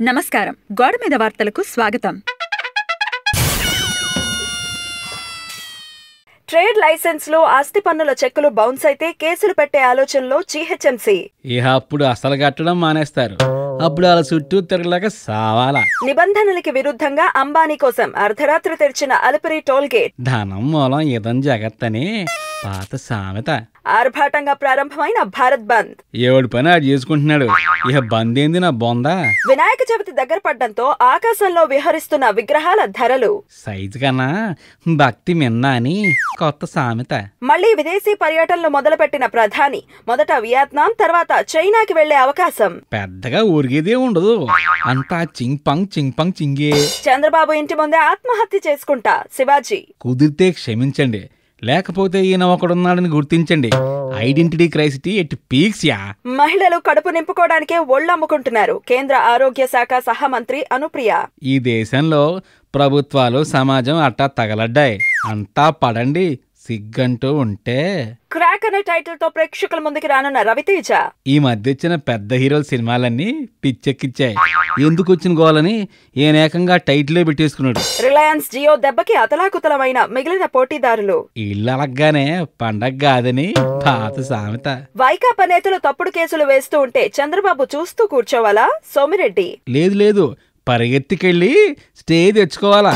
నమస్కారం. గోడ మీద వార్తలకు స్వాగతం. ట్రేడ్ లైసెన్స్ లో ఆస్తి పన్నుల చెక్కులు బౌన్స్ అయితే కేసులు పెట్టే ఆలోచనలో జీహెచ్ఎంసీ. అప్పుడు అసలు కట్టడం మానేస్తారు. అప్పుడు వాళ్ళ చుట్టూ తిరగలేక సావాలా. నిబంధనలకి విరుద్ధంగా అంబానీ కోసం అర్ధరాత్రి తెరిచిన అలిపిరి టోల్ గేట్. ధనం మూలం ఇదం జగత్తని పాత సామెత. ఆర్భాటంగా ప్రారంభమైన భారత్ బంద్. ఏడు పని ఆడు చేసుకుంటున్నాడు. బంద్ ఏంది నా బొందా. వినాయక చవితి దగ్గర పడ్డంతో ఆకాశంలో విహరిస్తున్న విగ్రహాల ధరలు. సైజు కన్నా భక్తి మిన్నా అని కొత్త సామెత. మళ్లీ విదేశీ పర్యటనలు మొదలుపెట్టిన ప్రధాని మొదట వియత్నాం, తర్వాత చైనాకి వెళ్లే అవకాశం. పెద్దగా ఊరిగేదే ఉండదు, అంతా చింగ్ పంగ్ చింగే. చంద్రబాబు ఇంటి ముందే ఆత్మహత్య చేసుకుంటా శివాజీ. కుదిరితే క్షమించండి, లేకపోతే ఈయన ఒకడున్నాడని గుర్తించండి. ఐడెంటిటీ క్రైసిటీ ఎట్ పీక్స్ యా. మహిళలు కడుపు నింపుకోవడానికే ఒళ్ళమ్ముకుంటున్నారు. కేంద్ర ఆరోగ్య శాఖ సహమంత్రి అనుప్రియ. ఈ దేశంలో ప్రభుత్వాలు సమాజం అట్టా తగలడ్డాయి. అంతా పడండి సిగ్గంటూ ఉంటే. క్రాక్ అనే టైటిల్ తో ప్రేక్షకుల ముందుకు రానున్న రవితేజ. ఈ మధ్య వచ్చిన పెద్ద హీరోల సినిమాలన్నీ పిచ్చెక్కిచ్చాయి. ఎందుకు వచ్చిన గోలని ఏనేకంగా టైటిలే పెట్టేసుకున్నాడు. రిలయన్స్ జియో దెబ్బకి అతలాకుతలమైన మిగిలిన పోటీదారులు. ఇళ్ళు అలగ్గానే పండగ కాదని పాత సామెత. వైకాపా నేతలు తప్పుడు కేసులు వేస్తూ ఉంటే చంద్రబాబు చూస్తూ కూర్చోవాలా? సోమిరెడ్డి. లేదు పరిగెత్తికెళ్ళి స్టే తెచ్చుకోవాలా.